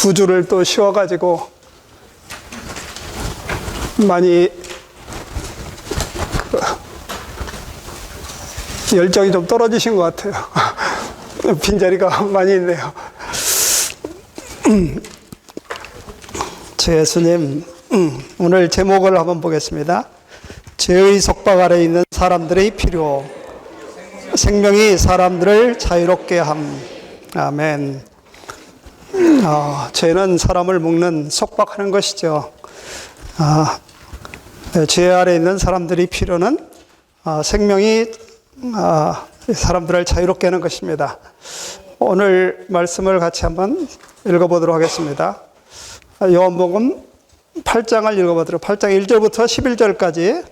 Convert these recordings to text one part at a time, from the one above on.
두 줄을 또 씌워가지고 많이 열정이 좀 떨어지신 것 같아요. 빈자리가 많이 있네요. 제 예수님, 오늘 제목을 한번 보겠습니다. 죄의 속박 아래 있는 사람들의 필요, 생명이 사람들을 자유롭게 함. 아멘. 죄는 사람을 묶는 속박하는 것이죠. 죄 아래 있는 사람들의 필요는 생명이 사람들을 자유롭게 하는 것입니다. 오늘 말씀을 같이 한번 읽어보도록 하겠습니다. 요한복음 8장을 읽어보도록, 8장 1절부터 11절까지.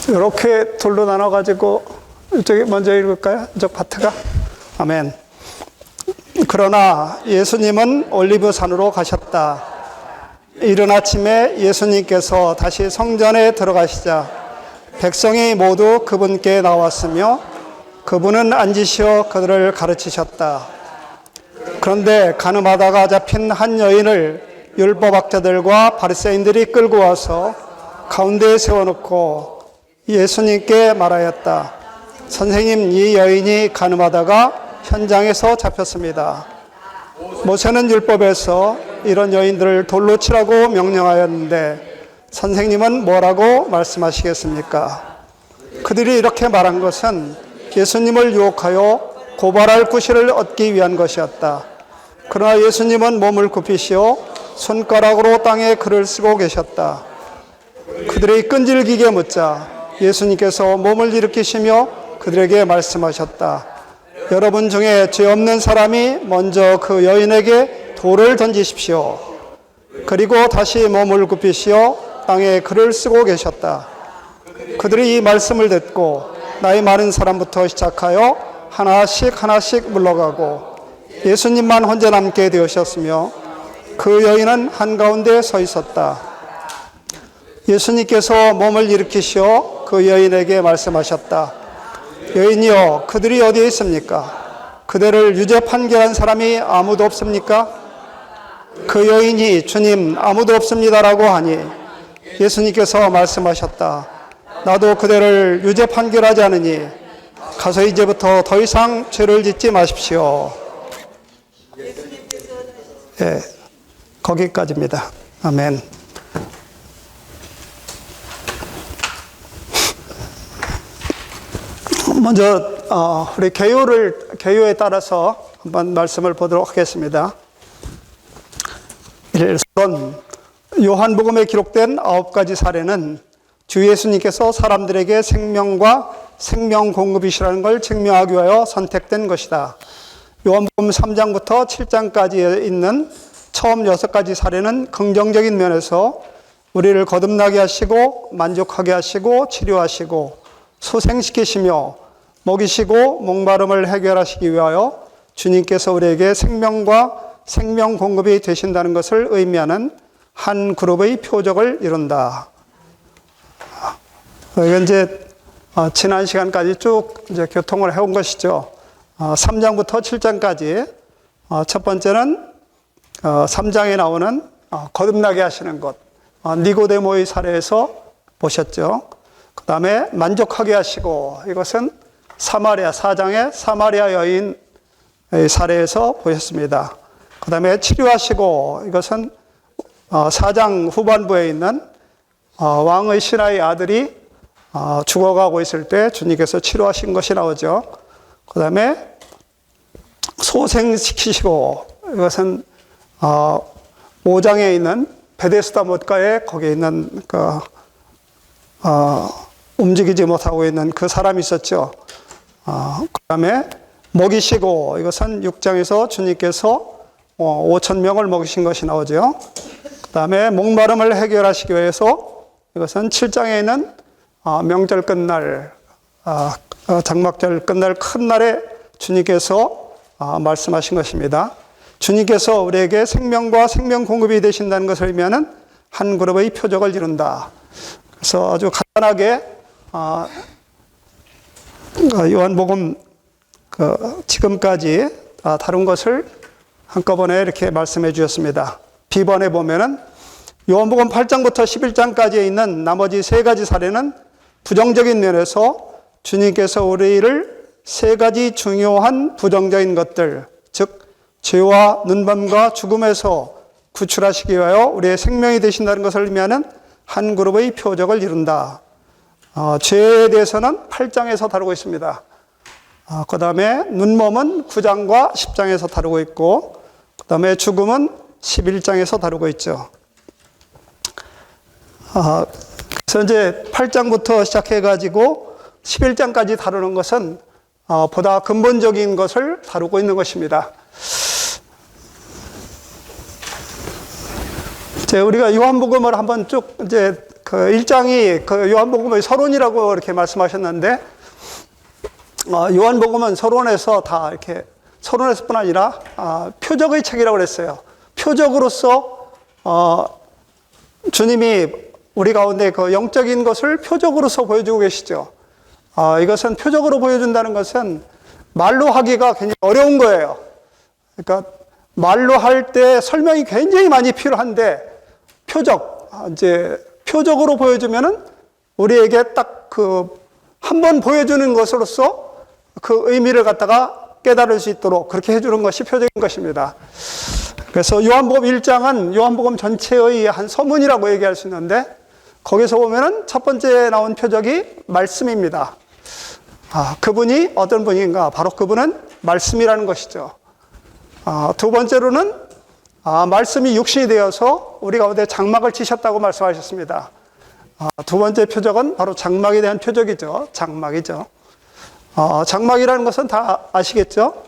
이렇게 둘로 나눠가지고 이쪽에 먼저 읽을까요? 이쪽 파트가. 아멘. 그러나 예수님은 올리브 산으로 가셨다. 이른 아침에 예수님께서 다시 성전에 들어가시자 백성이 모두 그분께 나왔으며 그분은 앉으시어 그들을 가르치셨다. 그런데 간음하다가 잡힌 한 여인을 율법학자들과 바리새인들이 끌고 와서 가운데에 세워놓고 예수님께 말하였다. 선생님, 이 여인이 간음하다가 현장에서 잡혔습니다. 모세는 율법에서 이런 여인들을 돌로 치라고 명령하였는데 선생님은 뭐라고 말씀하시겠습니까? 그들이 이렇게 말한 것은 예수님을 유혹하여 고발할 구실을 얻기 위한 것이었다. 그러나 예수님은 몸을 굽히시어 손가락으로 땅에 글을 쓰고 계셨다. 그들이 끈질기게 묻자 예수님께서 몸을 일으키시며 그들에게 말씀하셨다. 여러분 중에 죄 없는 사람이 먼저 그 여인에게 돌을 던지십시오. 그리고 다시 몸을 굽히시어 땅에 글을 쓰고 계셨다. 그들이 이 말씀을 듣고 나이 많은 사람부터 시작하여 하나씩 물러가고 예수님만 혼자 남게 되셨으며 그 여인은 한가운데 서 있었다. 예수님께서 몸을 일으키시어 그 여인에게 말씀하셨다. 여인이여, 그들이 어디에 있습니까? 그들을 유죄 판결한 사람이 아무도 없습니까? 그 여인이 주님, 아무도 없습니다라고 하니 예수님께서 말씀하셨다. 나도 그들을 유죄 판결하지 않으니 가서 이제부터 더 이상 죄를 짓지 마십시오. 예, 거기까지입니다. 아멘. 먼저 우리 개요에 따라서 한번 말씀을 보도록 하겠습니다. 1번, 요한복음에 기록된 9가지 사례는 주 예수님께서 사람들에게 생명과 생명 공급이시라는 걸 증명하기 위하여 선택된 것이다. 요한복음 3장부터 7장까지 있는 처음 6가지 사례는 긍정적인 면에서 우리를 거듭나게 하시고 만족하게 하시고 치료하시고 소생시키시며 먹이시고 목마름을 해결하시기 위하여 주님께서 우리에게 생명과 생명 공급이 되신다는 것을 의미하는 한 그룹의 표적을 이룬다. 이건 이제 지난 시간까지 쭉 이제 교통을 해온 것이죠. 3장부터 7장까지 첫 번째는 3장에 나오는 거듭나게 하시는 것, 니고데모의 사례에서 보셨죠. 그 다음에 만족하게 하시고, 이것은 사마리아 4장의 사마리아 여인의 사례에서 보셨습니다. 그 다음에 치료하시고, 이것은 4장 후반부에 있는 왕의 신하의 아들이 죽어가고 있을 때 주님께서 치료하신 것이 나오죠. 그 다음에 소생시키시고, 이것은 5장에 있는 베데스다 못가에 거기에 있는 움직이지 못하고 있는 그 사람이 있었죠. 그 다음에 먹이시고, 이것은 6장에서 주님께서 5,000명을 먹이신 것이 나오죠. 그 다음에 목마름을 해결하시기 위해서 이것은 7장에 있는 명절 끝날, 장막절 끝날 큰 날에 주님께서 말씀하신 것입니다. 주님께서 우리에게 생명과 생명 공급이 되신다는 것을 의미하는 한 그룹의 표적을 이룬다. 그래서 아주 간단하게 요한복음 지금까지 다룬 것을 한꺼번에 이렇게 말씀해 주셨습니다. B번에 보면은 요한복음 8장부터 11장까지에 있는 나머지 세 가지 사례는 부정적인 면에서 주님께서 우리를 세 가지 중요한 부정적인 것들, 즉 죄와 눈먼과 죽음에서 구출하시기 위하여 우리의 생명이 되신다는 것을 의미하는 한 그룹의 표적을 이룬다. 죄에 대해서는 8장에서 다루고 있습니다. 그 다음에 눈먼은 9장과 10장에서 다루고 있고, 그 다음에 죽음은 11장에서 다루고 있죠. 그래서 이제 8장부터 시작해가지고 11장까지 다루는 것은 보다 근본적인 것을 다루고 있는 것입니다. 이제 우리가 요한복음을 한번 쭉 이제 그 1장이 그 요한복음의 서론이라고 이렇게 말씀하셨는데, 요한복음은 서론에서 다 이렇게 서론에서뿐 아니라 표적의 책이라고 그랬어요. 표적으로서 주님이 우리 가운데 그 영적인 것을 표적으로서 보여주고 계시죠. 이것은 표적으로 보여준다는 것은 말로 하기가 굉장히 어려운 거예요. 그러니까 말로 할 때 설명이 굉장히 많이 필요한데 표적으로 보여주면은 우리에게 딱 한 번 보여주는 것으로서 그 의미를 갖다가 깨달을 수 있도록 그렇게 해주는 것이 표적인 것입니다. 그래서 요한복음 1장은 요한복음 전체의 한 서문이라고 얘기할 수 있는데, 거기서 보면은 첫 번째 나온 표적이 말씀입니다. 그분이 어떤 분인가? 바로 그분은 말씀이라는 것이죠. 두 번째로는 말씀이 육신이 되어서 우리 가운데 장막을 치셨다고 말씀하셨습니다. 두 번째 표적은 바로 장막에 대한 표적이죠. 장막이죠. 장막이라는 것은 다 아시겠죠?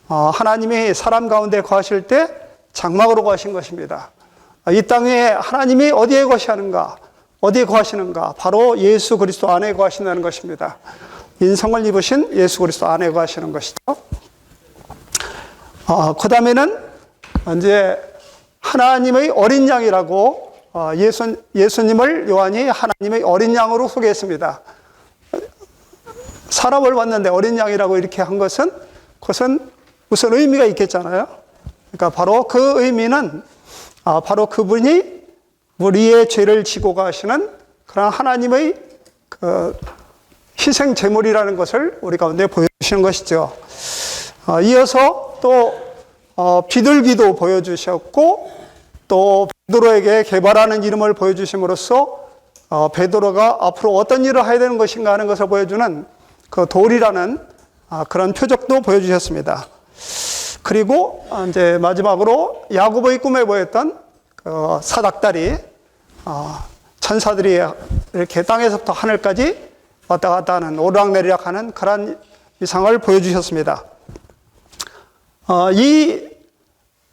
하나님이 사람 가운데 거하실 때 장막으로 거하신 것입니다. 이 땅에 하나님이 어디에 거하시는가? 어디에 거하시는가? 바로 예수 그리스도 안에 거하신다는 것입니다. 인성을 입으신 예수 그리스도 안에 거하시는 것이죠. 그 다음에는 이제 하나님의 어린 양이라고 예수님을 요한이 하나님의 어린 양으로 소개했습니다. 사람을 봤는데 어린 양이라고 이렇게 한 것은 그것은 무슨 의미가 있겠잖아요. 그러니까 바로 그 의미는 바로 그분이 우리의 죄를 지고 가시는 그런 하나님의 그 희생 제물이라는 것을 우리 가운데 보여주시는 것이죠. 이어서 또 비둘기도 보여주셨고, 또 베드로에게 개발하는 이름을 보여주심으로써 베드로가 앞으로 어떤 일을 해야 되는 것인가 하는 것을 보여주는 그 돌이라는 그런 표적도 보여주셨습니다. 그리고 이제 마지막으로 야고보의 꿈에 보였던 그 사닥다리, 천사들이 이렇게 땅에서부터 하늘까지 왔다 갔다 하는 오르락내리락 하는 그런 이상을 보여주셨습니다. 이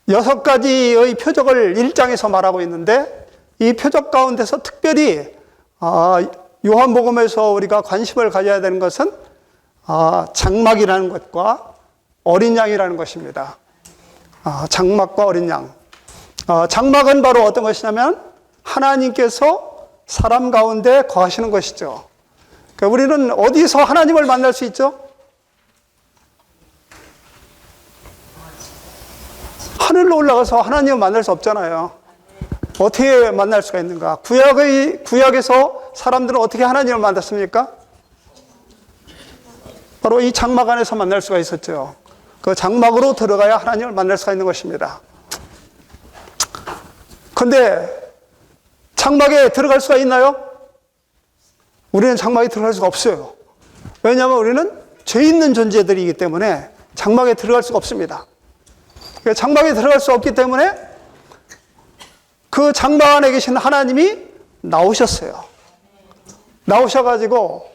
6가지의 표적을 1장에서 말하고 있는데, 이 표적 가운데서 특별히 요한복음에서 우리가 관심을 가져야 되는 것은 장막이라는 것과 어린 양이라는 것입니다. 장막과 어린 양. 장막은 바로 어떤 것이냐면 하나님께서 사람 가운데 거하시는 것이죠. 그러니까 우리는 어디서 하나님을 만날 수 있죠? 하늘로 올라가서 하나님을 만날 수 없잖아요. 어떻게 만날 수가 있는가? 구약에서 사람들은 어떻게 하나님을 만났습니까? 바로 이 장막 안에서 만날 수가 있었죠. 그 장막으로 들어가야 하나님을 만날 수가 있는 것입니다. 그런데 장막에 들어갈 수가 있나요? 우리는 장막에 들어갈 수가 없어요. 왜냐하면 우리는 죄 있는 존재들이기 때문에 장막에 들어갈 수가 없습니다. 장막에 들어갈 수 없기 때문에 그 장막 안에 계신 하나님이 나오셨어요. 나오셔가지고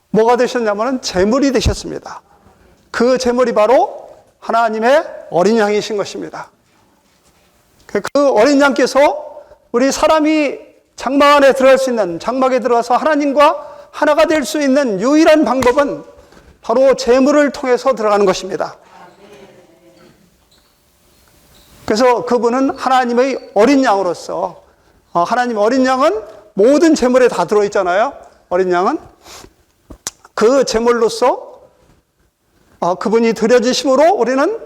뭐가 되셨냐면 제물이 되셨습니다. 그 제물이 바로 하나님의 어린 양이신 것입니다. 그 어린 양께서 우리 사람이 장막 안에 들어갈 수 있는, 장막에 들어가서 하나님과 하나가 될 수 있는 유일한 방법은 바로 제물을 통해서 들어가는 것입니다. 그래서 그분은 하나님의 어린 양으로서, 하나님 어린 양은 모든 제물에 다 들어있잖아요. 어린 양은 그 제물로서 그분이 드려지심으로 우리는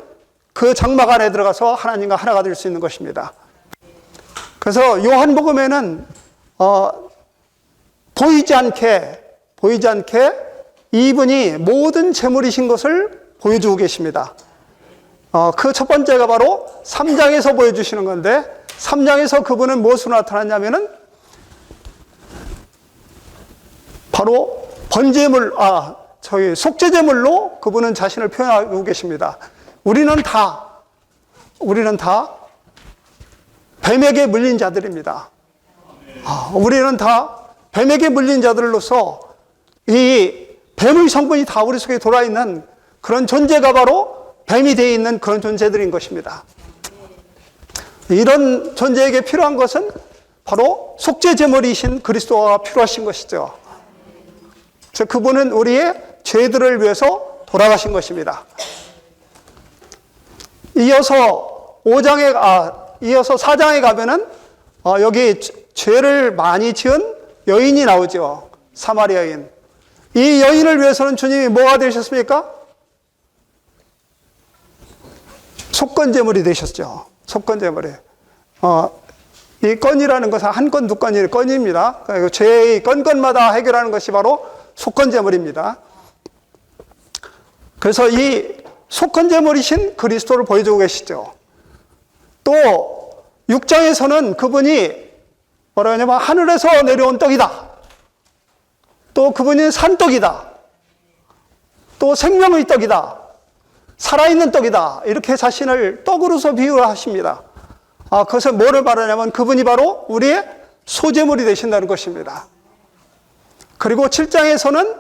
그 장막 안에 들어가서 하나님과 하나가 될 수 있는 것입니다. 그래서 요한복음에는 보이지 않게 이분이 모든 재물이신 것을 보여주고 계십니다. 그 첫 번째가 바로 3장에서 보여주시는 건데, 3장에서 그분은 무엇으로 나타났냐면은 바로 속죄제물로 그분은 자신을 표현하고 계십니다. 우리는 다 뱀에게 물린 자들입니다. 우리는 다 뱀에게 물린 자들로서 이 뱀의 성분이 다 우리 속에 돌아있는 그런 존재가 바로 뱀이 되어 있는 그런 존재들인 것입니다. 이런 존재에게 필요한 것은 바로 속죄제물이신 그리스도가 필요하신 것이죠. 그래서 그분은 우리의 죄들을 위해서 돌아가신 것입니다. 이어서 4장에 가면은 여기 죄를 많이 지은 여인이 나오죠. 사마리아 여인. 이 여인을 위해서는 주님이 뭐가 되셨습니까? 속건제물이 되셨죠. 속건제물이. 이 건이라는 것은 한 건, 두 건이 건입니다. 죄의 건건마다 해결하는 것이 바로 속건제물입니다. 그래서 이 속건제물이신 그리스도를 보여주고 계시죠. 또 6장에서는 그분이 뭐라 하냐면 하늘에서 내려온 떡이다. 또 그분이 산떡이다. 또 생명의 떡이다. 살아있는 떡이다. 이렇게 자신을 떡으로서 비유하십니다. 그것은 뭐를 말하냐면 그분이 바로 우리의 소제물이 되신다는 것입니다. 그리고 7장에서는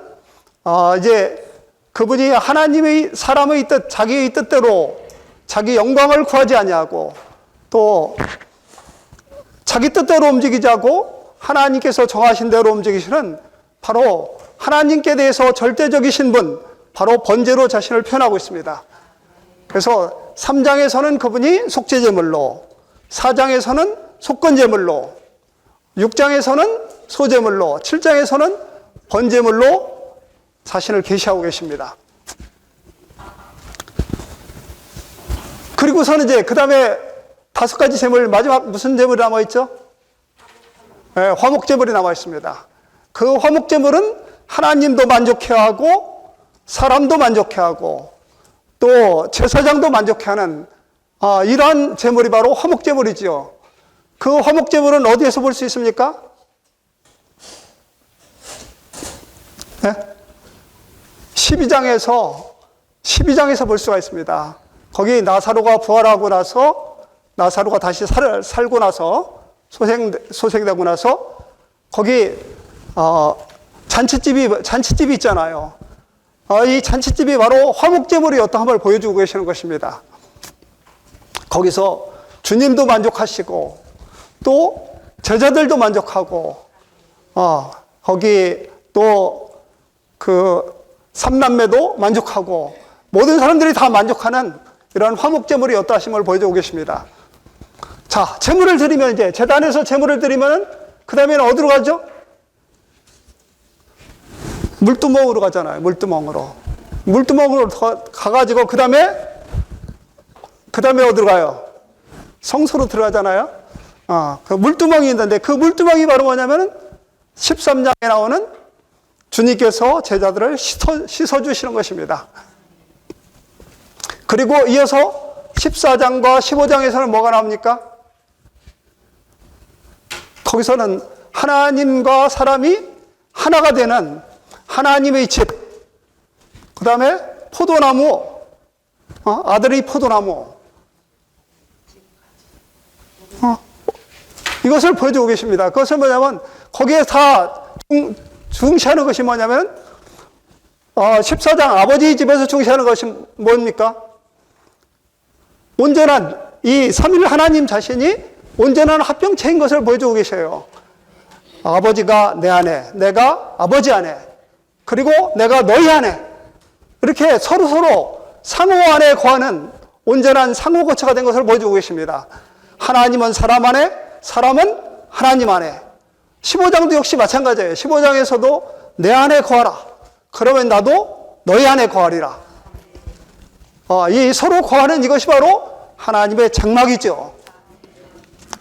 이제 그분이 하나님의 사람의 뜻, 자기의 뜻대로 자기 영광을 구하지 아니하고 또 자기 뜻대로 움직이지 않고 하나님께서 정하신 대로 움직이시는 바로 하나님께 대해서 절대적이신 분, 바로 번제로 자신을 표현하고 있습니다. 그래서 3장에서는 그분이 속죄제물로, 4장에서는 속건제물로, 6장에서는 소제물로, 7장에서는 번제물로 자신을 계시하고 계십니다. 그리고서는 이제 그 다음에 5가지 제물, 마지막 무슨 제물이 남아있죠? 네, 화목제물이 남아있습니다. 그 화목제물은 하나님도 만족해하고 사람도 만족해하고 또 제사장도 만족해하는 이러한 제물이 바로 화목제물이지요. 그 화목제물은 어디에서 볼 수 있습니까? 네? 12장에서 볼 수가 있습니다. 거기 나사로가 부활하고 나서 나사로가 다시 살고 나서 소생되고 나서 거기 잔치집이 있잖아요. 이 잔치집이 바로 화목제물이 어떠함을 보여주고 계시는 것입니다. 거기서 주님도 만족하시고 또 제자들도 만족하고 거기 또 그 삼남매도 만족하고 모든 사람들이 다 만족하는 이런 화목제물이 어떠하심을 보여주고 계십니다. 자, 제물을 드리면 이제 제단에서 제물을 드리면 그 다음에는 어디로 가죠? 물두멍으로 가잖아요. 물두멍으로 가가지고 그 다음에 어디로 가요? 성소로 들어가잖아요. 그 물두멍이 있는데 그 물두멍이 바로 뭐냐면은 13장에 나오는 주님께서 제자들을 씻어주시는 것입니다. 그리고 이어서 14장과 15장에서는 뭐가 나옵니까? 거기서는 하나님과 사람이 하나가 되는 하나님의 집, 그 다음에 포도나무, 아들의 포도나무, 이것을 보여주고 계십니다. 그것은 뭐냐면 거기에 다 중시하는 것이 뭐냐면 14장 아버지 집에서 중시하는 것이 뭡니까? 온전한 이 삼위 하나님 자신이 온전한 합병체인 것을 보여주고 계셔요. 아버지가 내 안에, 내가 아버지 안에, 그리고 내가 너희 안에, 이렇게 서로 상호 안에 거하는 온전한 상호거처가 된 것을 보여주고 계십니다. 하나님은 사람 안에, 사람은 하나님 안에. 15장도 역시 마찬가지예요. 15장에서도 내 안에 거하라. 그러면 나도 너희 안에 거하리라. 이 서로 거하는 이것이 바로 하나님의 장막이죠.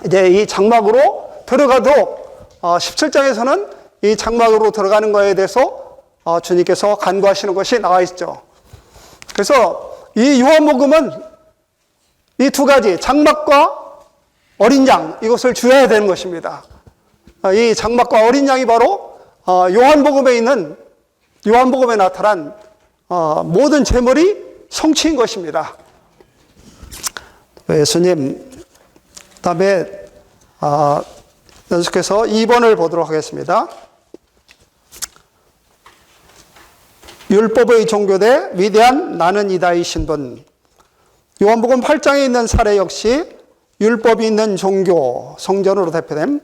이제 이 장막으로 들어가도록 17장에서는 이 장막으로 들어가는 것에 대해서 주님께서 간구하시는 것이 나와 있죠. 그래서 이 요한복음은 이 두 가지 장막과 어린 양 이것을 주어야 되는 것입니다. 이 장막과 어린 양이 바로 요한복음에 나타난 모든 제물이 성취인 것입니다. 예수님 다음에 연속해서 2번을 보도록 하겠습니다. 율법의 종교 대 위대한 나는 이다이신 분. 요한복음 8장에 있는 사례 역시 율법이 있는 종교, 성전으로 대표됨.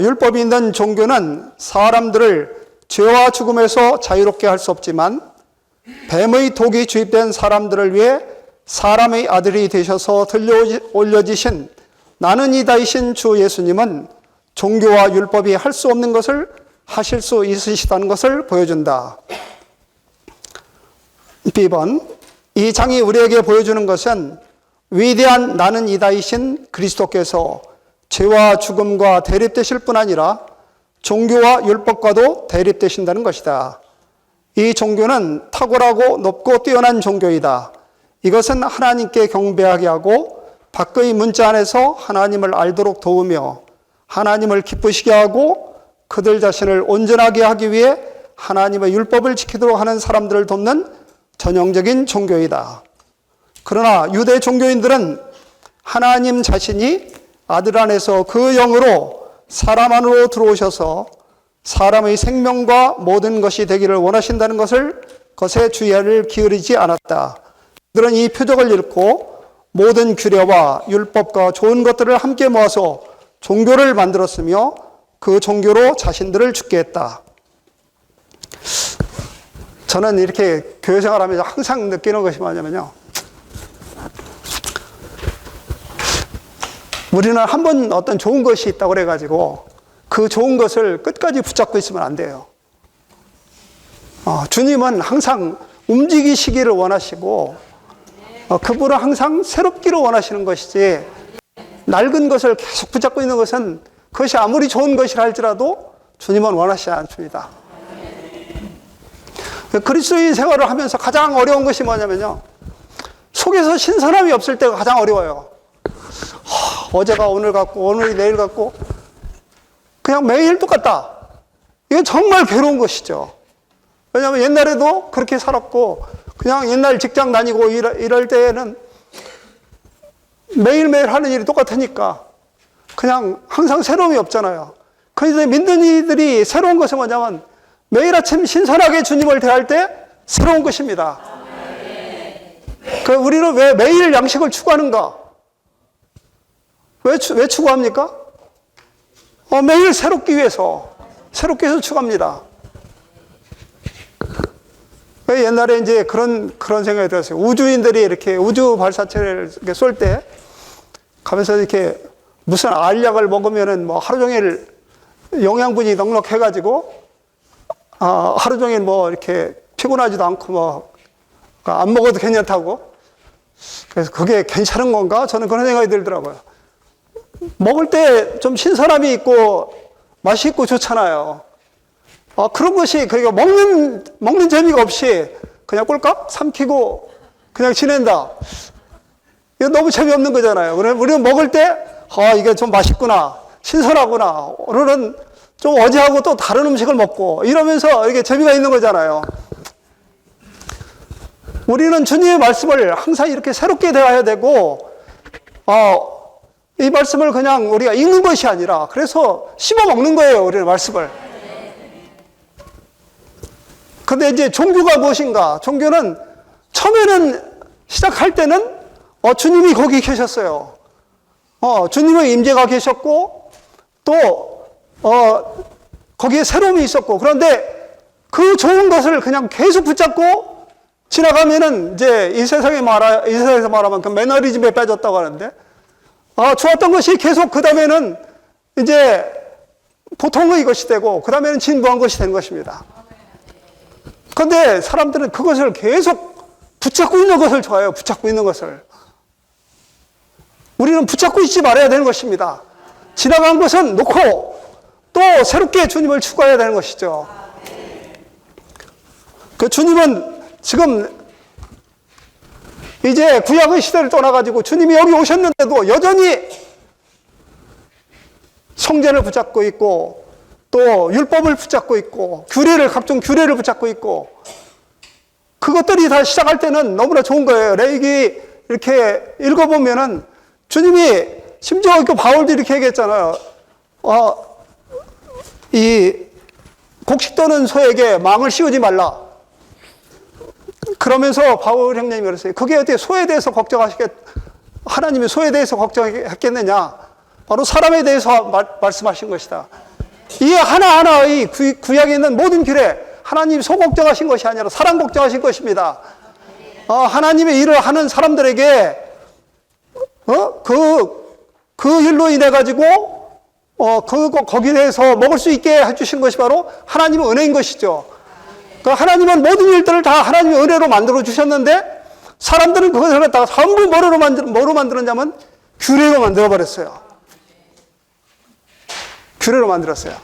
율법이 있는 종교는 사람들을 죄와 죽음에서 자유롭게 할 수 없지만 뱀의 독이 주입된 사람들을 위해 사람의 아들이 되셔서 들려 올려지신 나는 이다이신 주 예수님은 종교와 율법이 할 수 없는 것을 하실 수 있으시다는 것을 보여준다. B번, 이 장이 우리에게 보여주는 것은 위대한 나는 이다이신 그리스도께서 죄와 죽음과 대립되실 뿐 아니라 종교와 율법과도 대립되신다는 것이다. 이 종교는 탁월하고 높고 뛰어난 종교이다. 이것은 하나님께 경배하게 하고 밖의 문자 안에서 하나님을 알도록 도우며 하나님을 기쁘시게 하고 그들 자신을 온전하게 하기 위해 하나님의 율법을 지키도록 하는 사람들을 돕는 전형적인 종교이다. 그러나 유대 종교인들은 하나님 자신이 아들 안에서 그 영으로 사람 안으로 들어오셔서 사람의 생명과 모든 것이 되기를 원하신다는 것에 주의를 기울이지 않았다. 그들은 이 표적을 읽고 모든 규례와 율법과 좋은 것들을 함께 모아서 종교를 만들었으며 그 종교로 자신들을 죽게 했다. 저는 이렇게 교회 생활하면서 항상 느끼는 것이 뭐냐면요. 우리는 한 번 어떤 좋은 것이 있다고 그래가지고 그 좋은 것을 끝까지 붙잡고 있으면 안 돼요. 주님은 항상 움직이시기를 원하시고 그분은 항상 새롭기를 원하시는 것이지 낡은 것을 계속 붙잡고 있는 것은 그것이 아무리 좋은 것이라 할지라도 주님은 원하시지 않습니다. 그리스도인 생활을 하면서 가장 어려운 것이 뭐냐면요. 속에서 신선함이 없을 때가 가장 어려워요. 어제가 오늘 같고 오늘이 내일 같고 그냥 매일 똑같다. 이건 정말 괴로운 것이죠. 왜냐하면 옛날에도 그렇게 살았고 그냥 옛날 직장 다니고 이럴 때에는 매일매일 하는 일이 똑같으니까 그냥 항상 새로움이 없잖아요. 그런데 믿는 이들이 새로운 것은 뭐냐면 매일 아침 신선하게 주님을 대할 때 새로운 것입니다. 우리는 왜 매일 양식을 추구하는가? 왜 추구합니까? 매일 새롭기 위해서 추구합니다. 옛날에 이제 그런 생각이 들었어요. 우주인들이 이렇게 우주 발사체를 이렇게 쏠 때 가면서 이렇게 무슨 알약을 먹으면은 뭐 하루 종일 영양분이 넉넉해가지고 하루 종일 뭐 이렇게 피곤하지도 않고 뭐 안 먹어도 괜찮다고. 그래서 그게 괜찮은 건가? 저는 그런 생각이 들더라고요. 먹을 때 좀 신선함이 있고 맛이 있고 좋잖아요. 그런 것이 그러니까 먹는 재미가 없이 그냥 꼴깍 삼키고 그냥 지낸다. 이거 너무 재미없는 거잖아요. 우리는 먹을 때 이게 좀 맛있구나, 신선하구나. 오늘은 좀 어제하고 또 다른 음식을 먹고 이러면서 이게 재미가 있는 거잖아요. 우리는 주님의 말씀을 항상 이렇게 새롭게 대해야 되고 이 말씀을 그냥 우리가 읽는 것이 아니라 그래서 씹어 먹는 거예요. 우리는 말씀을. 근데 이제 종교가 무엇인가? 종교는 처음에는 시작할 때는 주님이 거기 계셨어요. 주님의 임재가 계셨고 또 거기에 새로움이 있었고 그런데 그 좋은 것을 그냥 계속 붙잡고 지나가면은 이제 이 세상에서 말하면 그 매너리즘에 빠졌다고 하는데 좋았던 것이 계속 그 다음에는 이제 보통의 것이 되고 그 다음에는 진부한 것이 되는 것입니다. 그런데 사람들은 그것을 계속 붙잡고 있는 것을 좋아해요. 붙잡고 있는 것을. 우리는 붙잡고 있지 말아야 되는 것입니다. 지나간 것은 놓고 또 새롭게 주님을 추구해야 되는 것이죠. 그 주님은 지금 이제 구약의 시대를 떠나가지고 주님이 여기 오셨는데도 여전히 성전을 붙잡고 있고 또 율법을 붙잡고 있고 각종 규례를 붙잡고 있고 그것들이 다 시작할 때는 너무나 좋은 거예요. 레위기 이렇게 읽어보면은 주님이 심지어 그 바울도 이렇게 얘기했잖아요. 이 곡식 떠는 소에게 망을 씌우지 말라. 그러면서 바울 형님이 그랬어요. 그게 어떻게 소에 대해서 하나님이 소에 대해서 걱정했겠느냐. 바로 사람에 대해서 말씀하신 것이다. 이 하나하나의 구약에 있는 모든 길에 하나님이 소 걱정하신 것이 아니라 사람 걱정하신 것입니다. 하나님의 일을 하는 사람들에게 그 일로 인해 가지고 거기에 대해서 먹을 수 있게 해주신 것이 바로 하나님의 은혜인 것이죠. 그러니까 하나님은 모든 일들을 다 하나님의 은혜로 만들어 주셨는데 사람들은 그것을 갖다가 전부 뭐로 만들었냐면 규례로 만들어 버렸어요. 규례로 만들었어요.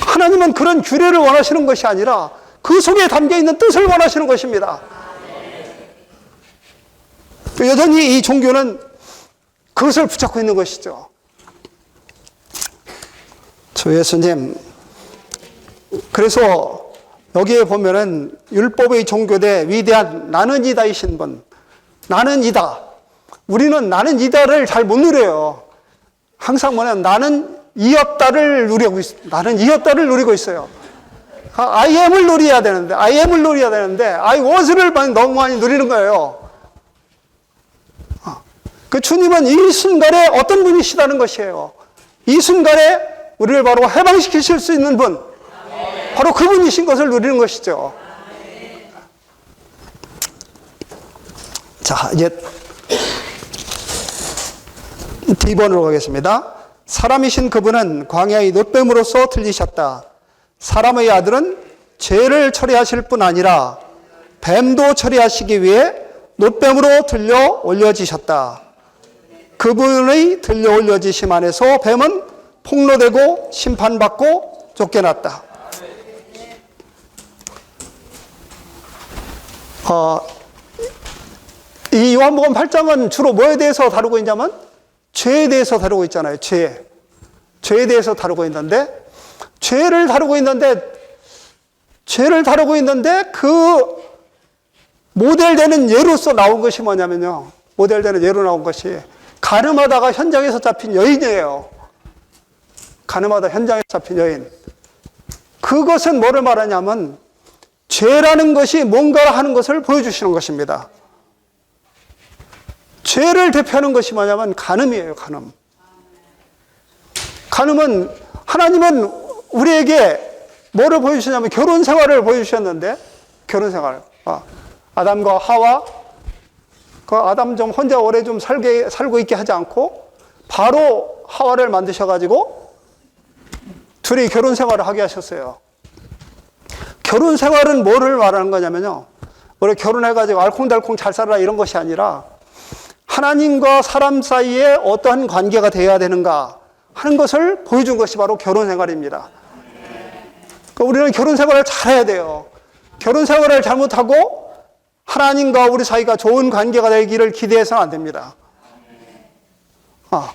하나님은 그런 규례를 원하시는 것이 아니라 그 속에 담겨 있는 뜻을 원하시는 것입니다. 여전히 이 종교는 그것을 붙잡고 있는 것이죠. 주 예수님, 그래서 여기에 보면은 율법의 종교대 위대한 나는 이다이신 분, 나는 이다. 우리는 나는 이다를 잘 못 누려요. 항상 뭐냐면 나는 이었다를 누리고 있어요. I am을 누려야 되는데, I was를 너무 많이 누리는 거예요. 그 주님은 이 순간에 어떤 분이시다는 것이에요. 이 순간에 우리를 바로 해방시키실 수 있는 분, 바로 그분이신 것을 누리는 것이죠. 자, 이제 D번으로 가겠습니다. 사람이신 그분은 광야의 놋뱀으로서 들리셨다. 사람의 아들은 죄를 처리하실 뿐 아니라 뱀도 처리하시기 위해 놋뱀으로 들려 올려지셨다. 그분의 들려 올려지심 안에서 뱀은 폭로되고 심판받고 쫓겨났다. 이 요한복음 8장은 주로 뭐에 대해서 다루고 있냐면 죄에 대해서 다루고 있잖아요. 죄에 대해서 다루고 있는데 죄를 다루고 있는데 그 모델되는 예로서 나온 것이 뭐냐면요. 모델되는 예로 나온 것이 가늠하다가 현장에서 잡힌 여인이에요. 가늠하다 현장에서 잡힌 여인. 그것은 뭐를 말하냐면 죄라는 것이 뭔가 하는 것을 보여주시는 것입니다. 죄를 대표하는 것이 뭐냐면 간음이에요. 간음은 하나님은 우리에게 뭐를 보여주셨냐면 결혼 생활을 보여주셨는데 결혼 생활. 아담과 하와 그 아담 좀 혼자 오래 좀 살고 있게 하지 않고 바로 하와를 만드셔가지고 둘이 결혼 생활을 하게 하셨어요. 결혼 생활은 뭐를 말하는 거냐면요. 우리 결혼해가지고 알콩달콩 잘 살아라 이런 것이 아니라 하나님과 사람 사이에 어떠한 관계가 되어야 되는가 하는 것을 보여준 것이 바로 결혼 생활입니다. 그러니까 우리는 결혼 생활을 잘해야 돼요. 결혼 생활을 잘못하고 하나님과 우리 사이가 좋은 관계가 되기를 기대해서는 안 됩니다.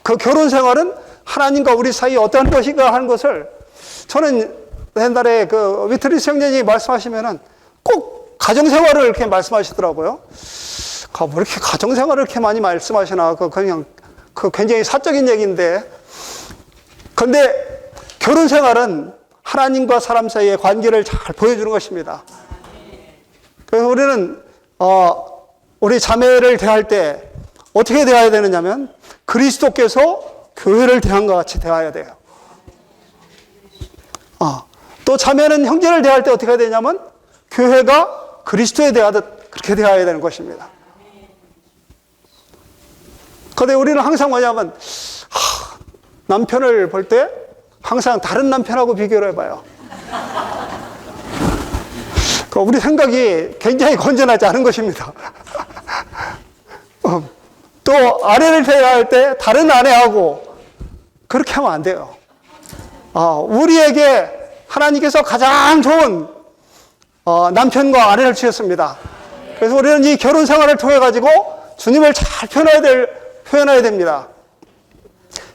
그 결혼 생활은 하나님과 우리 사이에 어떠한 것인가 하는 것을 저는 옛날에 그 위트리스 형제님이 말씀하시면은 꼭 가정생활을 이렇게 말씀하시더라고요. 뭐 이렇게 가정생활을 이렇게 많이 말씀하시나, 그냥 굉장히 사적인 얘기인데. 근데 결혼생활은 하나님과 사람 사이의 관계를 잘 보여주는 것입니다. 그래서 우리는, 우리 자매를 대할 때 어떻게 대해야 되느냐면 그리스도께서 교회를 대한 것 같이 대해야 돼요. 또 자매는 형제를 대할 때 어떻게 해야 되냐면 교회가 그리스도에 대하듯 그렇게 대해야 되는 것입니다. 그런데 우리는 항상 뭐냐면 남편을 볼 때 항상 다른 남편하고 비교를 해봐요. 우리 생각이 굉장히 건전하지 않은 것입니다. 또 아내를 대할 때 다른 아내하고 그렇게 하면 안 돼요. 우리에게 하나님께서 가장 좋은 남편과 아내를 주셨습니다. 그래서 우리는 이 결혼 생활을 통해 가지고 주님을 잘 표현해야 됩니다.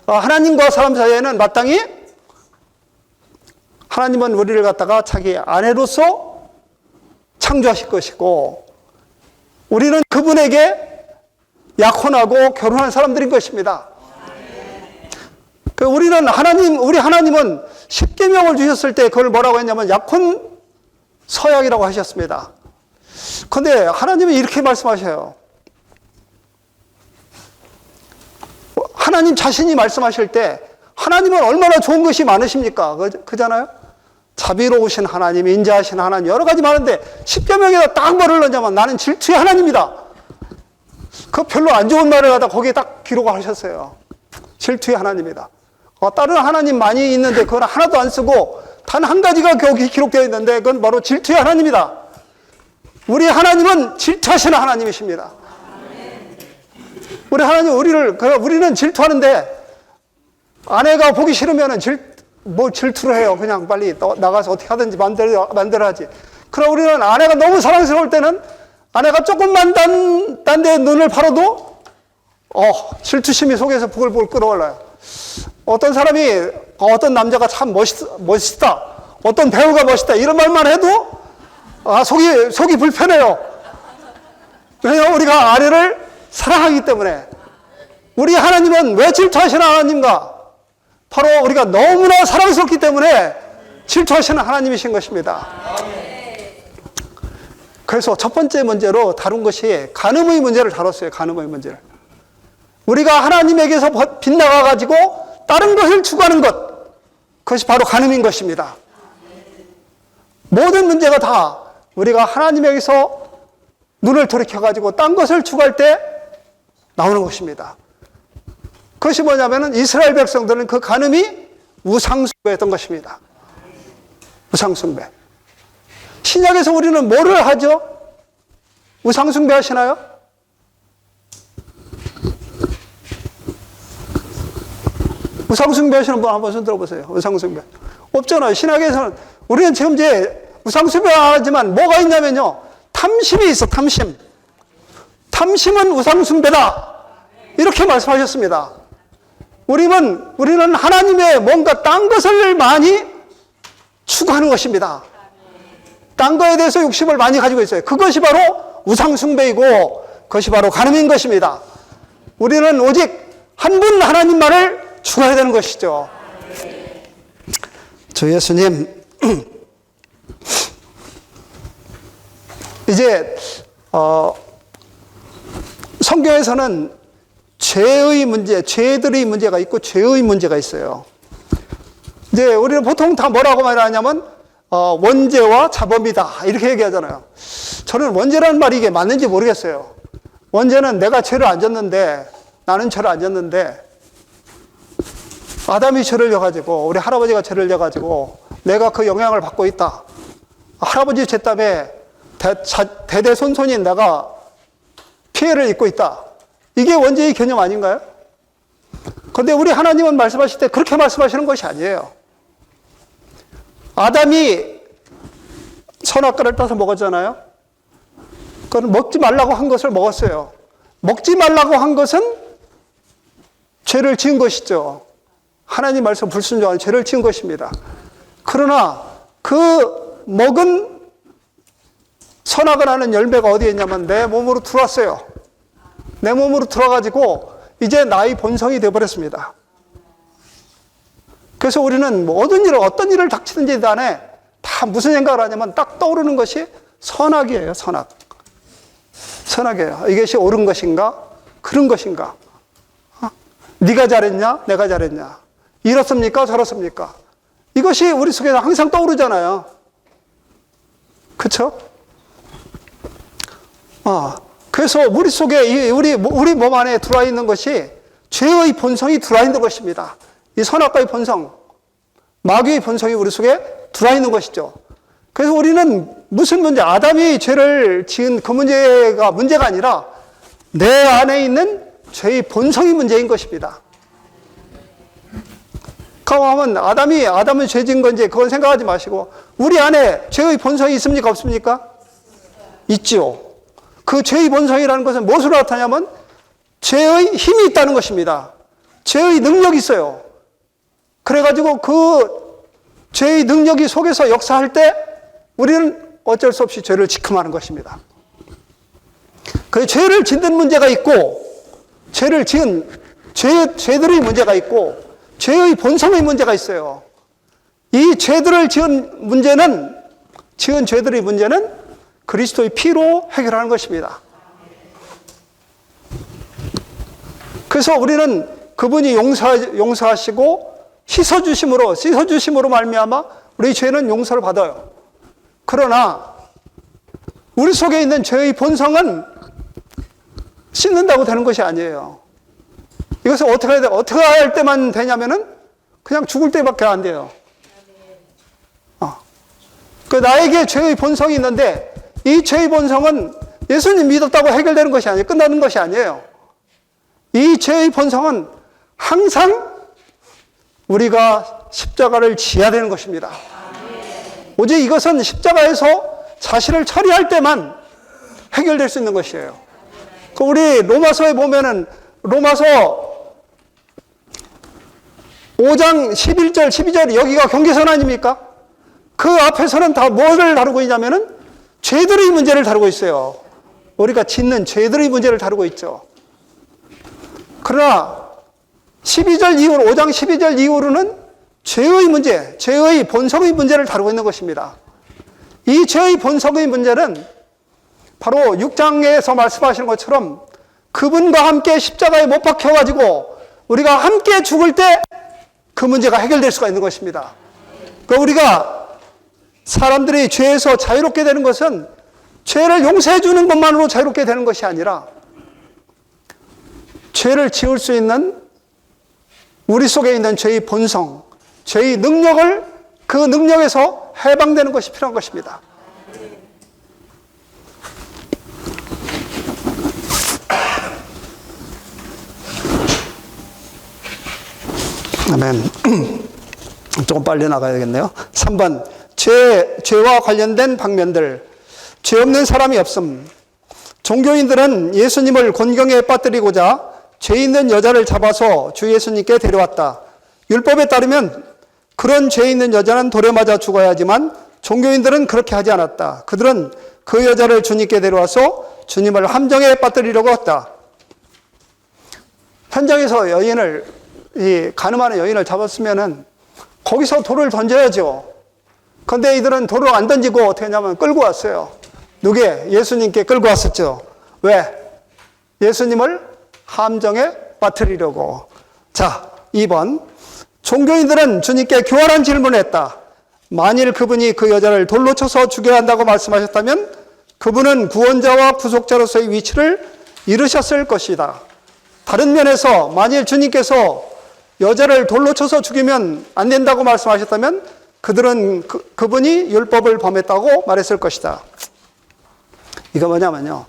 하나님과 사람 사이에는 마땅히 하나님은 우리를 갖다가 자기 아내로서 창조하실 것이고 우리는 그분에게 약혼하고 결혼한 사람들인 것입니다. 우리 하나님은 십계명을 주셨을 때 그걸 뭐라고 했냐면 약혼 서약이라고 하셨습니다. 그런데 하나님은 이렇게 말씀하셔요. 하나님 자신이 말씀하실 때 하나님은 얼마나 좋은 것이 많으십니까? 그잖아요? 자비로우신 하나님, 인자하신 하나님, 여러 가지 많은데 십계명에다 딱 뭐를 넣냐면 나는 질투의 하나님이다. 그 별로 안 좋은 말을 하다 거기에 딱 기록을 하셨어요. 질투의 하나님이다. 다른 하나님 많이 있는데 그건 하나도 안 쓰고 단 한 가지가 거기 기록되어 있는데 그건 바로 질투의 하나님이다. 우리 하나님은 질투하시는 하나님이십니다. 우리 하나님 우리는 질투하는데 아내가 보기 싫으면은 질투를 해요. 그냥 빨리 나가서 어떻게 하든지 만들어 하지. 그럼 우리는 아내가 너무 사랑스러울 때는 아내가 조금만 딴 데 눈을 팔아도 질투심이 속에서 부글부글 끓어올라요. 어떤 사람이 어떤 남자가 참 멋있다. 어떤 배우가 멋있다. 이런 말만 해도 속이 불편해요. 왜냐하면 우리가 아내를 사랑하기 때문에. 우리 하나님은 왜 질투하시는 하나님인가? 바로 우리가 너무나 사랑스럽기 때문에 질투하시는 하나님이신 것입니다. 그래서 첫 번째 문제로 다룬 것이 간음의 문제를 다뤘어요. 간음의 문제를. 우리가 하나님에게서 빗나가가지고 다른 것을 추구하는 것, 그것이 바로 간음인 것입니다. 모든 문제가 다 우리가 하나님에게서 눈을 돌이켜가지고 딴 것을 추구할 때 나오는 것입니다. 그것이 뭐냐면은 이스라엘 백성들은 그 간음이 우상숭배였던 것입니다. 우상숭배. 신약에서 우리는 뭐를 하죠? 우상숭배 하시나요? 우상숭배 하시는 분 한번 손 들어보세요. 우상숭배. 없잖아요. 신약에서는. 우리는 지금 이제 우상숭배 하지만 뭐가 있냐면요. 탐심이 있어, 탐심. 탐심은 우상숭배다. 이렇게 말씀하셨습니다. 우리는 하나님의 뭔가 딴 것을 많이 추구하는 것입니다. 딴 거에 대해서 욕심을 많이 가지고 있어요. 그것이 바로 우상숭배이고 그것이 바로 간음인 것입니다. 우리는 오직 한 분 하나님만을 추구해야 되는 것이죠. 주 예수님, 이제 성경에서는 죄의 문제, 죄들의 문제가 있고 죄의 문제가 있어요. 이제 우리는 보통 다 뭐라고 말하냐면 원죄와 자범이다 이렇게 얘기하잖아요. 저는 원죄라는 말이 이게 맞는지 모르겠어요. 원죄는 내가 죄를 안 졌는데, 나는 죄를 안 졌는데 아담이 죄를 져가지고, 우리 할아버지가 죄를 져가지고 내가 그 영향을 받고 있다. 할아버지 죄 때문에 대대손손인 내가 피해를 입고 있다. 이게 원죄의 개념 아닌가요? 그런데 우리 하나님은 말씀하실 때 그렇게 말씀하시는 것이 아니에요. 아담이 선악과를 따서 먹었잖아요. 그건 먹지 말라고 한 것을 먹었어요. 먹지 말라고 한 것은 죄를 지은 것이죠. 하나님 말씀 불순종한 죄를 지은 것입니다. 그러나 그 먹은 선악을 하는 열매가 어디에 있냐면 내 몸으로 들어왔어요. 내 몸으로 들어가지고 이제 나의 본성이 되어버렸습니다. 그래서 우리는 어떤 일을 닥치든지 간에 다 무슨 생각을 하냐면 딱 떠오르는 것이 선악이에요. 선악. 선악이에요. 이것이 옳은 것인가? 그런 것인가? 네가 잘했냐? 내가 잘했냐? 이렇습니까? 저렇습니까? 이것이 우리 속에 항상 떠오르잖아요. 그렇죠? 그래서 우리 속에 우리 몸 안에 들어와 있는 것이 죄의 본성이 들어와 있는 것입니다. 이 선악과의 본성, 마귀의 본성이 우리 속에 들어와 있는 것이죠. 그래서 우리는 무슨 문제? 아담이 죄를 지은 그 문제가 아니라 내 안에 있는 죄의 본성이 문제인 것입니다. 그러면 아담은 죄 지은 건지 그건 생각하지 마시고 우리 안에 죄의 본성이 있습니까? 없습니까? 있죠. 그 죄의 본성이라는 것은 무엇으로 나타나냐면 죄의 힘이 있다는 것입니다. 죄의 능력이 있어요. 그래가지고 그 죄의 능력이 속에서 역사할 때 우리는 어쩔 수 없이 죄를 직함하는 것입니다. 그 죄를 짓는 문제가 있고 죄를 지은 죄들의 문제가 있고 죄의 본성의 문제가 있어요. 이 죄들을 지은 죄들의 문제는 그리스도의 피로 해결하는 것입니다. 그래서 우리는 그분이 용서하시고 씻어주심으로 말미암아 우리 죄는 용서를 받아요. 그러나 우리 속에 있는 죄의 본성은 씻는다고 되는 것이 아니에요. 이것을 어떻게 해야 돼? 어떻게 할 때만 되냐면은 그냥 죽을 때밖에 안 돼요. 그 나에게 죄의 본성이 있는데 이 죄의 본성은 예수님 믿었다고 해결되는 것이 아니에요. 끝나는 것이 아니에요. 이 죄의 본성은 항상 우리가 십자가를 지어야 되는 것입니다. 오직 이것은 십자가에서 자신을 처리할 때만 해결될 수 있는 것이에요. 우리 로마서에 보면은 로마서 5장 11절, 12절 여기가 경계선 아닙니까? 그 앞에서는 다 뭐를 다루고 있냐면은 죄들의 문제를 다루고 있어요. 우리가 짓는 죄들의 문제를 다루고 있죠. 그러나 12절 이후로 5장 12절 이후로는 죄의 문제, 죄의 본성의 문제를 다루고 있는 것입니다. 이 죄의 본성의 문제는 바로 6장에서 말씀하시는 것처럼 그분과 함께 십자가에 못 박혀가지고 우리가 함께 죽을 때 그 문제가 해결될 수가 있는 것입니다. 그러니까 우리가 사람들이 죄에서 자유롭게 되는 것은 죄를 용서해 주는 것만으로 자유롭게 되는 것이 아니라 죄를 지을 수 있는 우리 속에 있는 죄의 본성, 죄의 능력을 그 능력에서 해방되는 것이 필요한 것입니다. 아멘. 조금 빨리 나가야겠네요. 3번. 죄와 관련된 방면들. 죄 없는 사람이 없음. 종교인들은 예수님을 곤경에 빠뜨리고자 죄 있는 여자를 잡아서 주 예수님께 데려왔다. 율법에 따르면 그런 죄 있는 여자는 돌에 맞아 죽어야 하지만 종교인들은 그렇게 하지 않았다. 그들은 그 여자를 주님께 데려와서 주님을 함정에 빠뜨리려고 했다. 현장에서 이 가늠하는 여인을 잡았으면은 거기서 돌을 던져야죠. 그런데 이들은 돌을 안 던지고 어떻게 했냐면 끌고 왔어요. 예수님께 끌고 왔었죠. 왜? 예수님을 함정에 빠뜨리려고. 자, 2번. 종교인들은 주님께 교활한 질문을 했다. 만일 그분이 그 여자를 돌로 쳐서 죽여야 한다고 말씀하셨다면 그분은 구원자와 구속자로서의 위치를 잃으셨을 것이다. 다른 면에서 만일 주님께서 여자를 돌로 쳐서 죽이면 안 된다고 말씀하셨다면 그들은 그분이 율법을 범했다고 말했을 것이다. 이거 뭐냐면요.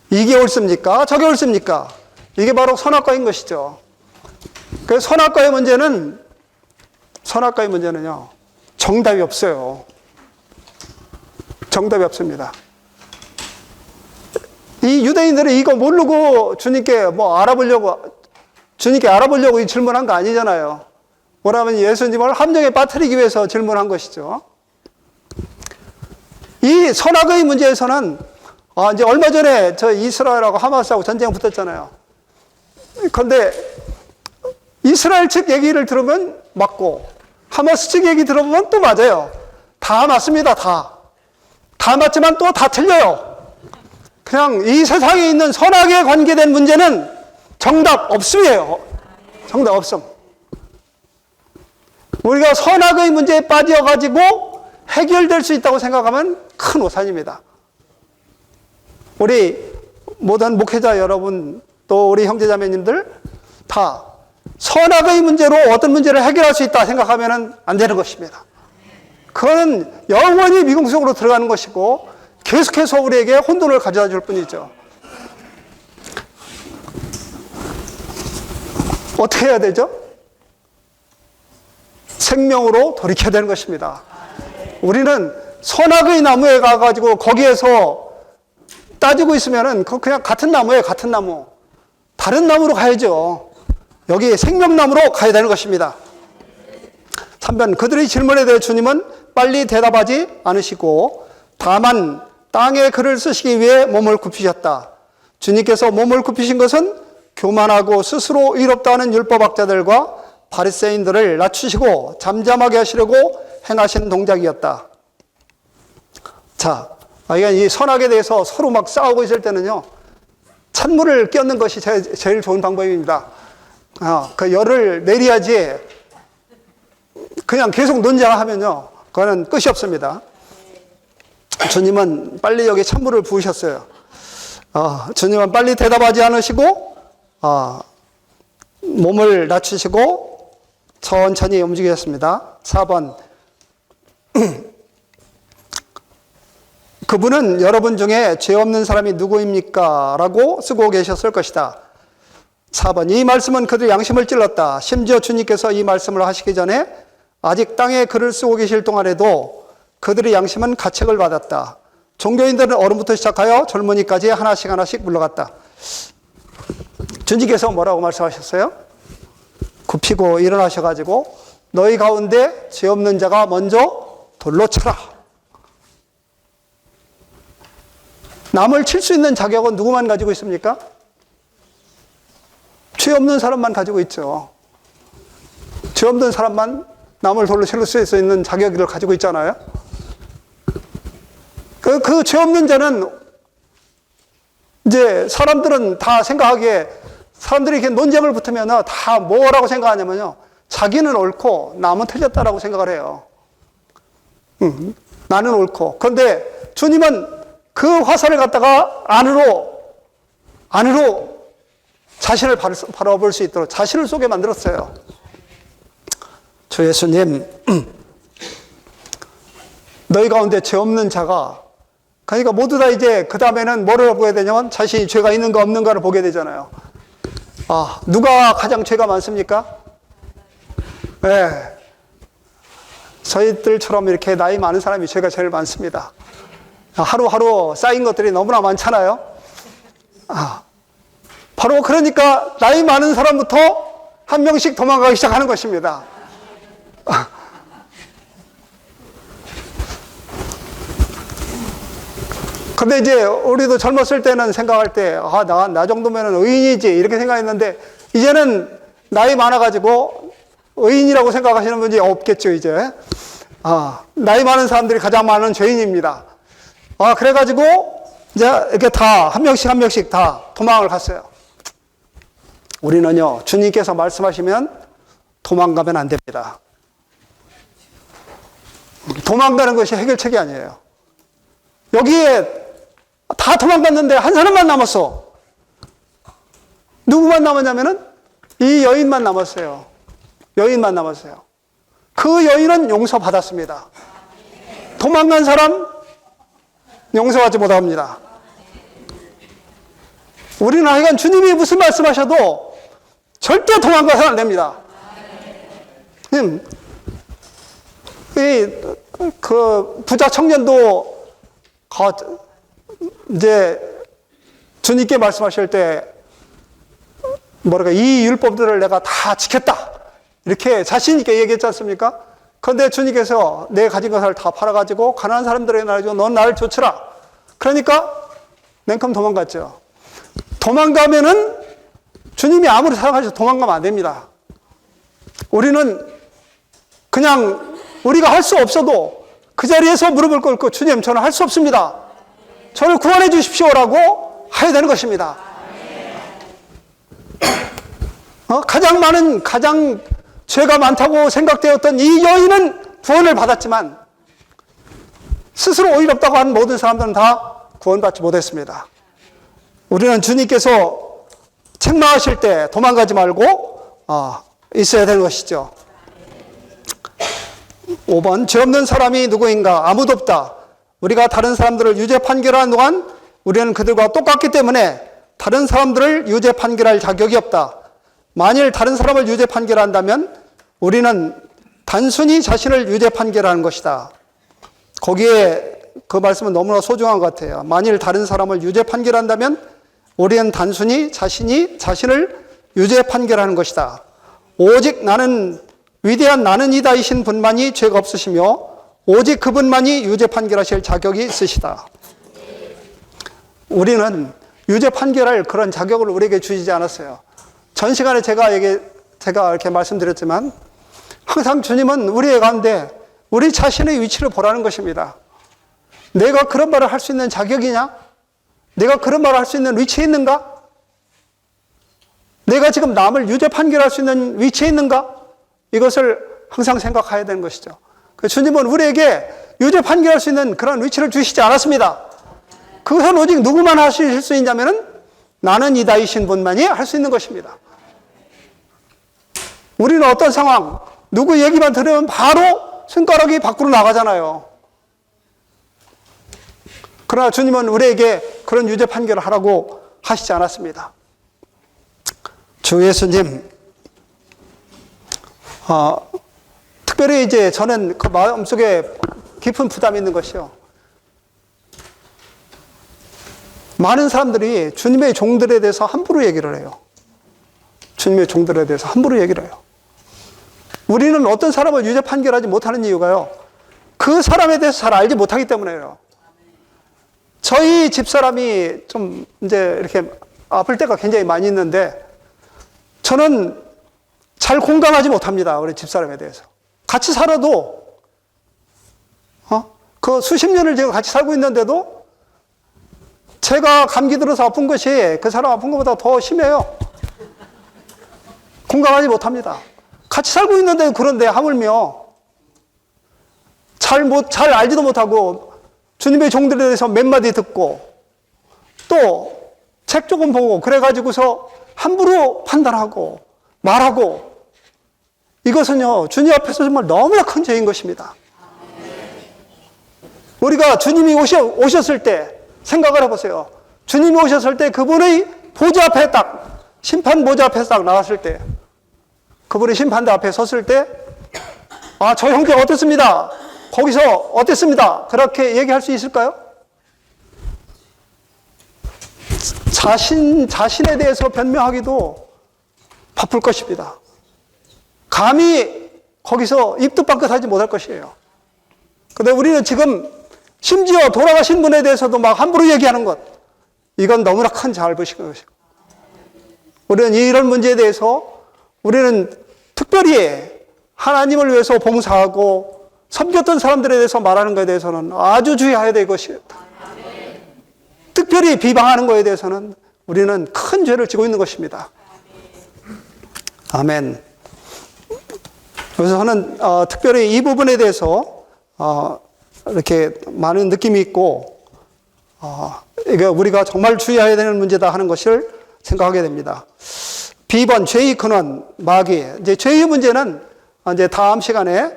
이게 옳습니까? 저게 옳습니까? 이게 바로 선악과인 것이죠. 그 선악과의 문제는요. 정답이 없어요. 정답이 없습니다. 이 유대인들은 이거 모르고 주님께 알아보려고 이 질문한 거 아니잖아요. 뭐라면 예수님을 함정에 빠뜨리기 위해서 질문한 것이죠. 이 선악의 문제에서는 이제 얼마 전에 저 이스라엘하고 하마스하고 전쟁 붙었잖아요. 그런데 이스라엘 측 얘기를 들으면 맞고 하마스 측 얘기 들어보면 또 맞아요. 다 맞습니다. 다 맞지만 또 다 틀려요. 그냥 이 세상에 있는 선악에 관계된 문제는 정답 없음이에요. 정답 없음. 우리가 선악의 문제에 빠져가지고 해결될 수 있다고 생각하면 큰 오산입니다. 우리 모든 목회자 여러분, 또 우리 형제자매님들 다 선악의 문제로 어떤 문제를 해결할 수 있다 생각하면 안 되는 것입니다. 그거는 영원히 미궁 속으로 들어가는 것이고 계속해서 우리에게 혼돈을 가져다 줄 뿐이죠. 어떻게 해야 되죠? 생명으로 돌이켜야 되는 것입니다. 우리는 선악의 나무에 가가지고 거기에서 따지고 있으면은 그냥 같은 나무에 같은 나무. 다른 나무로 가야죠. 여기 생명나무로 가야 되는 것입니다. 3번 그들의 질문에 대해 주님은 빨리 대답하지 않으시고 다만 땅에 글을 쓰시기 위해 몸을 굽히셨다. 주님께서 몸을 굽히신 것은 교만하고 스스로 의롭다 하는 율법학자들과 바리새인들을 낮추시고 잠잠하게 하시려고 행하신 동작이었다. 자, 이 선악에 대해서 서로 막 싸우고 있을 때는요, 찬물을 끼얹는 것이 제일 좋은 방법입니다. 그 열을 내려야지 그냥 계속 논쟁하면요, 그거는 끝이 없습니다. 주님은 빨리 여기 찬물을 부으셨어요. 주님은 빨리 대답하지 않으시고 몸을 낮추시고 천천히 움직이셨습니다. 4번 그분은 여러분 중에 죄 없는 사람이 누구입니까? 라고 쓰고 계셨을 것이다. 4번 이 말씀은 그들 양심을 찔렀다. 심지어 주님께서 이 말씀을 하시기 전에 아직 땅에 글을 쓰고 계실 동안에도 그들의 양심은 가책을 받았다. 종교인들은 어른부터 시작하여 젊은이까지 하나씩 물러갔다. 주님께서 뭐라고 말씀하셨어요? 굽히고 일어나셔가지고 너희 가운데 죄 없는 자가 먼저 돌로 쳐라. 남을 칠 수 있는 자격은 누구만 가지고 있습니까? 죄 없는 사람만 가지고 있죠. 죄 없는 사람만 남을 돌로 칠 수 있는 자격을 가지고 있잖아요. 그 죄 없는 자는 이제 사람들은 다 생각하기에 사람들이 이렇게 논쟁을 붙으면 다 뭐라고 생각하냐면요. 자기는 옳고 남은 틀렸다라고 생각을 해요. 나는 옳고. 그런데 주님은 그 화살을 갖다가 안으로 자신을 바라볼 수 있도록 자신을 쏘게 만들었어요. 주 예수님, 너희 가운데 죄 없는 자가, 그러니까 모두 다 이제 그 다음에는 뭐를 보게 되냐면 자신이 죄가 있는가 없는가를 보게 되잖아요. 누가 가장 죄가 많습니까? 네. 저희들처럼 이렇게 나이 많은 사람이 죄가 제일 많습니다. 하루하루 쌓인 것들이 너무나 많잖아요. 바로 그러니까 나이 많은 사람부터 한 명씩 도망가기 시작하는 것입니다. 근데 이제 우리도 젊었을 때는 생각할 때, 나 정도면 의인이지 이렇게 생각했는데 이제는 나이 많아가지고 의인이라고 생각하시는 분이 없겠죠, 이제. 나이 많은 사람들이 가장 많은 죄인입니다. 그래가지고 이제 이렇게 다 한 명씩 다 도망을 갔어요. 우리는요, 주님께서 말씀하시면 도망가면 안 됩니다. 도망가는 것이 해결책이 아니에요. 여기에 다 도망갔는데 한 사람만 남았어. 누구만 남았냐면은 이 여인만 남았어요. 여인만 남았어요. 그 여인은 용서받았습니다. 도망간 사람 용서하지 못합니다. 우리는 하여간 주님이 무슨 말씀하셔도 절대 도망가서는 안 됩니다. 그 부자 청년도 이제 주님께 말씀하실 때 이 율법들을 내가 다 지켰다 이렇게 자신 있게 얘기했지 않습니까? 그런데 주님께서 내 가진 것을 다 팔아가지고 가난한 사람들에게 나눠주고 넌 나를 좇으라. 그러니까 냉큼 도망갔죠. 도망가면은 주님이 아무리 사랑하셔도 도망가면 안 됩니다. 우리는 그냥 우리가 할 수 없어도 그 자리에서 무릎을 꿇고 주님 저는 할 수 없습니다. 저를 구원해 주십시오라고 해야 되는 것입니다. 가장 죄가 많다고 생각되었던 이 여인은 구원을 받았지만 스스로 의롭다고 한 모든 사람들은 다 구원받지 못했습니다. 우리는 주님께서 책망하실 때 도망가지 말고 있어야 되는 것이죠. 5번, 죄 없는 사람이 누구인가? 아무도 없다. 우리가 다른 사람들을 유죄 판결하는 동안 우리는 그들과 똑같기 때문에 다른 사람들을 유죄 판결할 자격이 없다. 만일 다른 사람을 유죄 판결한다면 우리는 단순히 자신을 유죄 판결하는 것이다. 거기에 그 말씀은 너무나 소중한 것 같아요. 만일 다른 사람을 유죄 판결한다면 우리는 단순히 자신을 유죄 판결하는 것이다. 오직 나는 위대한 나는 이다이신 분만이 죄가 없으시며 오직 그분만이 유죄 판결하실 자격이 있으시다. 우리는 유죄 판결할 그런 자격을 우리에게 주시지 않았어요. 전 시간에 제가 이렇게 말씀드렸지만 항상 주님은 우리의 가운데 우리 자신의 위치를 보라는 것입니다. 내가 그런 말을 할 수 있는 자격이냐? 내가 그런 말을 할 수 있는 위치에 있는가? 내가 지금 남을 유죄 판결할 수 있는 위치에 있는가? 이것을 항상 생각해야 되는 것이죠. 주님은 우리에게 유죄 판결할 수 있는 그런 위치를 주시지 않았습니다. 그것은 오직 누구만 하실 수 있냐면은 나는 이다이신 분만이 할 수 있는 것입니다. 우리는 어떤 상황, 누구 얘기만 들으면 바로 손가락이 밖으로 나가잖아요. 그러나 주님은 우리에게 그런 유죄 판결을 하라고 하시지 않았습니다. 주 예수님, 특별히 이제 저는 그 마음속에 깊은 부담이 있는 것이요. 많은 사람들이 주님의 종들에 대해서 함부로 얘기를 해요. 주님의 종들에 대해서 함부로 얘기를 해요. 우리는 어떤 사람을 유죄 판결하지 못하는 이유가요. 그 사람에 대해서 잘 알지 못하기 때문에요. 저희 집사람이 좀 이제 이렇게 아플 때가 굉장히 많이 있는데 저는 잘 공감하지 못합니다. 우리 집사람에 대해서. 같이 살아도 그 수십 년을 제가 같이 살고 있는데도 제가 감기 들어서 아픈 것이 그 사람 아픈 것보다 더 심해요. 공감하지 못합니다. 같이 살고 있는데 그런데 하물며 잘 알지도 못하고 주님의 종들에 대해서 몇 마디 듣고 또 책 조금 보고 그래가지고서 함부로 판단하고 말하고 이것은요 주님 앞에서 정말 너무나 큰 죄인 것입니다. 우리가 주님이 오셨을 때 생각을 해보세요. 주님이 오셨을 때 그분의 보좌 앞에 딱 심판 보좌 앞에서 딱 나왔을 때 그분이 심판대 앞에 섰을 때 저 형제 어땠습니다. 거기서 어땠습니다. 그렇게 얘기할 수 있을까요? 자신에 대해서 변명하기도 바쁠 것입니다. 감히 거기서 입도 빡긋하지 못할 것이에요. 그런데 우리는 지금 심지어 돌아가신 분에 대해서도 막 함부로 얘기하는 것, 이건 너무나 큰 잘못인 것이고, 우리는 이런 문제에 대해서 우리는 특별히 하나님을 위해서 봉사하고 섬겼던 사람들에 대해서 말하는 것에 대해서는 아주 주의해야 될 것입니다. 특별히 비방하는 것에 대해서는 우리는 큰 죄를 지고 있는 것입니다. 아멘. 그래서 저는 특별히 이 부분에 대해서 이렇게 많은 느낌이 있고 이게 우리가 정말 주의해야 되는 문제다 하는 것을 생각하게 됩니다. B번 죄의 근원 마귀. 이제 죄의 문제는 이제 다음 시간에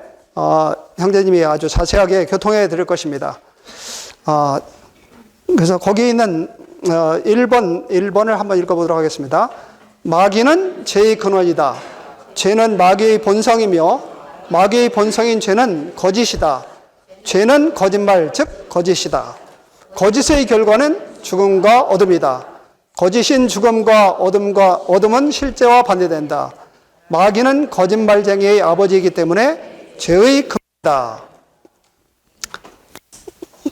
형제님이 아주 자세하게 교통해 드릴 것입니다. 그래서 거기 있는 1번을 한번 읽어보도록 하겠습니다. 마귀는 죄의 근원이다. 죄는 마귀의 본성이며 마귀의 본성인 죄는 거짓이다. 죄는 거짓말 즉 거짓이다. 거짓의 결과는 죽음과 어둠이다. 거짓인 죽음과 어둠은 실제와 반대된다. 마귀는 거짓말쟁이의 아버지이기 때문에 죄의 근원이다.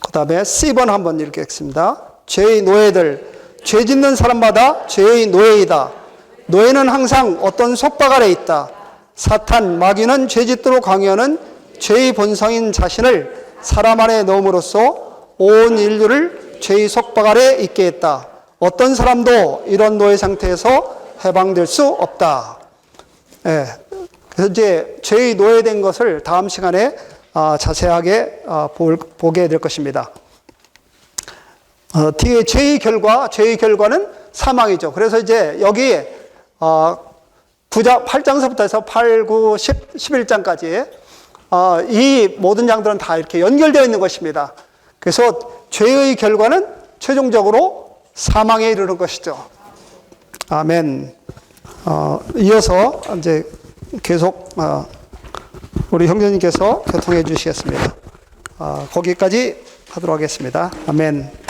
그 다음에 C번 한번 읽겠습니다. 죄의 노예들. 죄 짓는 사람마다 죄의 노예이다. 노예는 항상 어떤 속박 아래 있다. 사탄, 마귀는 죄 짓도록 강요하는 죄의 본성인 자신을 사람 안에 넣음으로써 온 인류를 죄의 속박 아래 있게 했다. 어떤 사람도 이런 노예 상태에서 해방될 수 없다. 예. 그래서 이제 죄의 노예된 것을 다음 시간에 자세하게 보게 될 것입니다. 뒤에 죄의 결과는 사망이죠. 그래서 이제 여기 8장서부터 해서 8, 9, 10, 11장까지 이 모든 양들은 다 이렇게 연결되어 있는 것입니다. 그래서 죄의 결과는 최종적으로 사망에 이르는 것이죠. 아멘. 이어서 이제 계속 우리 형제님께서 교통해 주시겠습니다. 거기까지 하도록 하겠습니다. 아멘.